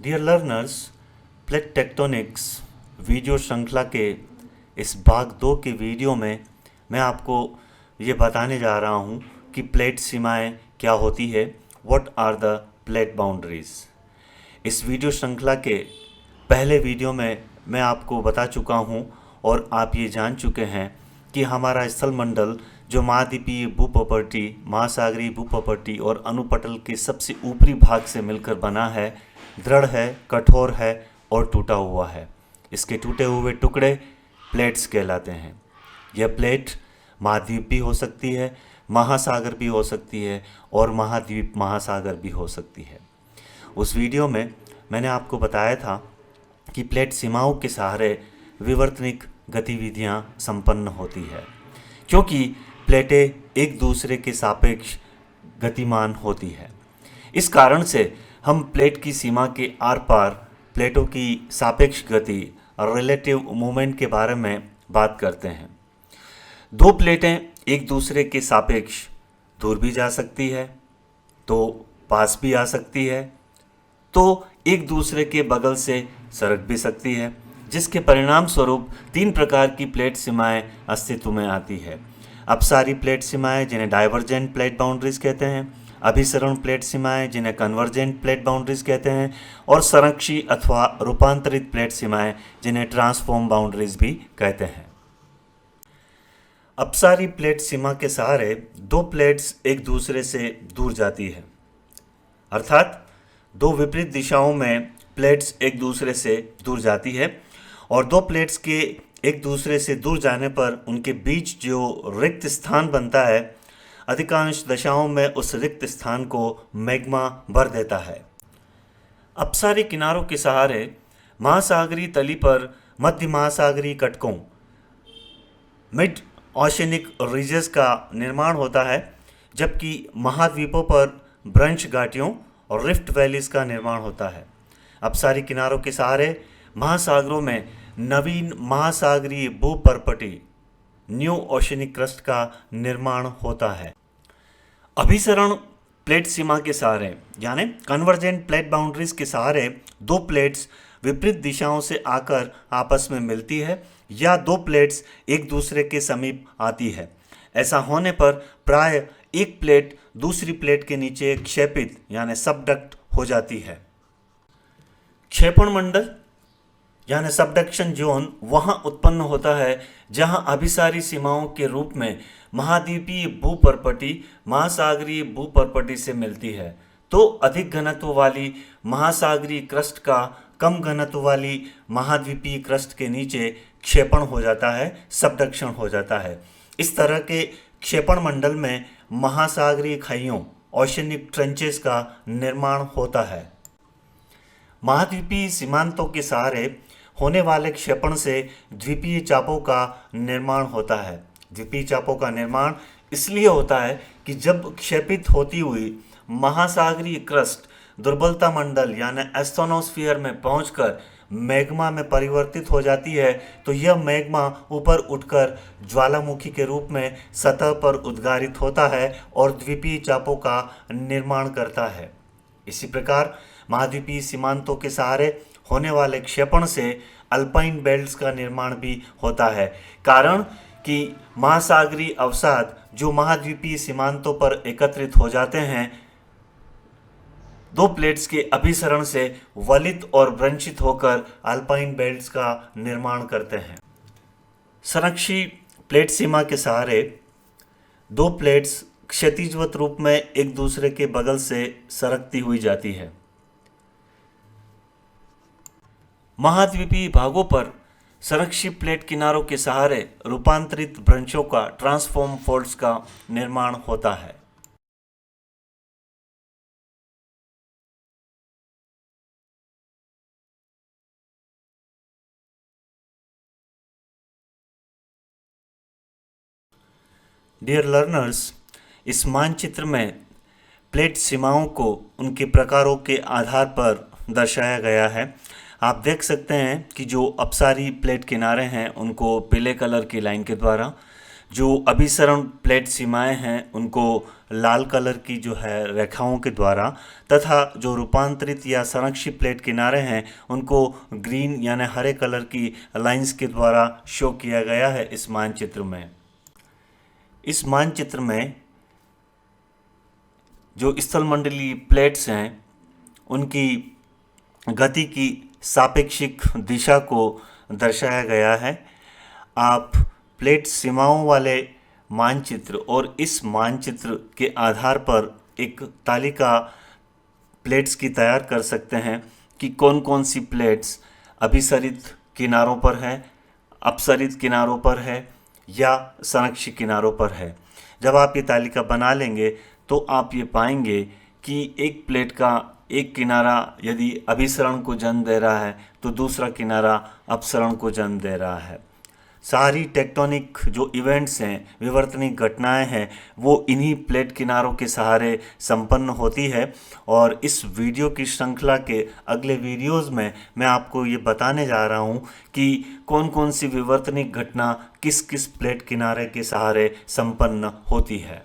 Dear learners, plate tectonics video श्रृंखला के इस भाग 2 के वीडियो में मैं आपको ये बताने जा रहा हूँ कि प्लेट सीमाएं क्या होती है। What are the plate boundaries. इस वीडियो श्रृंखला के पहले वीडियो में मैं आपको बता चुका हूँ और आप ये जान चुके हैं कि हमारा स्थलमंडल जो महाद्वीपीय भूप्रॉपर्टी, महासागरीय भूप्रॉपर्टी और अनुपटल के सबसे ऊपरी भाग से मिलकर बना है, दृढ़ है, कठोर है और टूटा हुआ है। इसके टूटे हुए टुकड़े प्लेट्स कहलाते हैं। यह प्लेट महाद्वीप भी हो सकती है, महासागर भी हो सकती है और महाद्वीप महासागर भी हो सकती है। उस वीडियो में मैंने आपको बताया था कि प्लेट सीमाओं के सहारे विवर्तनिक गतिविधियां संपन्न होती है, क्योंकि प्लेटें एक दूसरे के सापेक्ष गतिमान होती है। इस कारण से हम प्लेट की सीमा के आर पार प्लेटों की सापेक्ष गति और रिलेटिव मूवमेंट के बारे में बात करते हैं। दो प्लेटें एक दूसरे के सापेक्ष दूर भी जा सकती है, तो पास भी आ सकती है, तो एक दूसरे के बगल से सरक भी सकती है, जिसके परिणाम स्वरूप 3 प्रकार की प्लेट सीमाएं अस्तित्व में आती है। अपसारी प्लेट सीमाएं जिन्हें डाइवर्जेंट प्लेट बाउंड्रीज कहते हैं, अभिसरण प्लेट सीमाएं जिन्हें कन्वर्जेंट प्लेट बाउंड्रीज कहते हैं और संरक्षी अथवा रूपांतरित प्लेट सीमाएं जिन्हें ट्रांसफॉर्म बाउंड्रीज भी कहते हैं। अपसारी प्लेट सीमा के सहारे दो प्लेट्स एक दूसरे से दूर जाती है, अर्थात दो विपरीत दिशाओं में प्लेट्स एक दूसरे से दूर जाती है और दो प्लेट्स के एक दूसरे से दूर जाने पर उनके बीच जो रिक्त स्थान बनता है, अधिकांश दशाओं में उस रिक्त स्थान को मैग्मा भर देता है। अपसारी किनारों के सहारे महासागरीय तली पर मध्य महासागरीय कटकों मिड ओशनिक रीजेस का निर्माण होता है, जबकि महाद्वीपों पर ब्रंश घाटियों और रिफ्ट वैलीज का निर्माण होता है। अपसारी किनारों के सहारे महासागरों में नवीन महासागरीय भूपर्पटी न्यू ओशनिक क्रस्ट का निर्माण होता है। अभिसरण प्लेट सीमा के सहारे यानी कन्वर्जेंट प्लेट बाउंड्रीज के सहारे दो प्लेट्स विपरीत दिशाओं से आकर आपस में मिलती है या दो प्लेट्स एक दूसरे के समीप आती है। ऐसा होने पर प्राय एक प्लेट दूसरी प्लेट के नीचे क्षैपित यानी सबडक्ट हो जाती है। क्षेपण मंडल यानी सबडक्शन जोन वहां उत्पन्न होता है जहां अभिसारी सीमाओं के रूप में महाद्वीपीय भूपर्पटी महासागरीय भूपर्पटी से मिलती है, तो अधिक घनत्व वाली महासागरीय क्रस्ट का कम घनत्व वाली महाद्वीपीय क्रस्ट के नीचे क्षेपण हो जाता है, सबडक्शन हो जाता है। इस तरह के क्षेपण मंडल में महासागरीय खाइयों ओशनिक ट्रेंचेस का निर्माण होता है। महाद्वीपीय सीमांतों के सहारे होने वाले क्षेपण से द्वीपीय चापों का निर्माण होता है। द्वीपीय चापों का निर्माण इसलिए होता है कि जब क्षेपित होती हुई महासागरीय क्रस्ट दुर्बलता मंडल यानी एस्थोनोस्फीयर में पहुंचकर मैग्मा में परिवर्तित हो जाती है, तो यह मैग्मा ऊपर उठकर ज्वालामुखी के रूप में सतह पर उद्गारित होता है और द्वीपीय चापों का निर्माण करता है। इसी प्रकार महाद्वीपीय सीमांतों के सहारे होने वाले क्षेपण से अल्पाइन बेल्ट्स का निर्माण भी होता है, कारण कि महासागरीय अवसाद जो महाद्वीपीय सीमांतों पर एकत्रित हो जाते हैं, दो प्लेट्स के अभिसरण से वलित और ब्रंचित होकर अल्पाइन बेल्ट्स का निर्माण करते हैं। संरक्षी प्लेट सीमा के सहारे दो प्लेट्स क्षैतिजवत रूप में एक दूसरे के बगल से सरकती हुई जाती है। महाद्वीपीय भागों पर संरक्षी प्लेट किनारों के सहारे रूपांतरित ब्रंचों का ट्रांसफॉर्म फोल्ड्स का निर्माण होता है। डियर लर्नर्स, इस मानचित्र में प्लेट सीमाओं को उनके प्रकारों के आधार पर दर्शाया गया है। आप देख सकते हैं कि जो अपसारी प्लेट किनारे हैं उनको पीले कलर की लाइन के द्वारा, जो अभिसरण प्लेट सीमाएं हैं उनको लाल कलर की जो है रेखाओं के द्वारा तथा जो रूपांतरित या संरक्षित प्लेट किनारे हैं उनको ग्रीन यानी हरे कलर की लाइंस के द्वारा शो किया गया है इस मानचित्र में। इस मानचित्र में जो स्थलमंडलीय प्लेट्स हैं उनकी गति की सापेक्षिक दिशा को दर्शाया गया है। आप प्लेट सीमाओं वाले मानचित्र और इस मानचित्र के आधार पर एक तालिका प्लेट्स की तैयार कर सकते हैं कि कौन कौन सी प्लेट्स अभिसरित किनारों पर है, अपसरित किनारों पर है या संरक्षित किनारों पर है। जब आप ये तालिका बना लेंगे तो आप ये पाएंगे कि एक प्लेट का एक किनारा यदि अभिसरण को जन्म दे रहा है तो दूसरा किनारा अपसरण को जन्म दे रहा है। सारी टेक्टोनिक जो इवेंट्स हैं, विवर्तनिक घटनाएं हैं, वो इन्हीं प्लेट किनारों के सहारे संपन्न होती है। और इस वीडियो की श्रृंखला के अगले वीडियोस में मैं आपको ये बताने जा रहा हूँ कि कौन कौन सी विवर्तनिक घटना किस किस प्लेट किनारे के सहारे संपन्न होती है।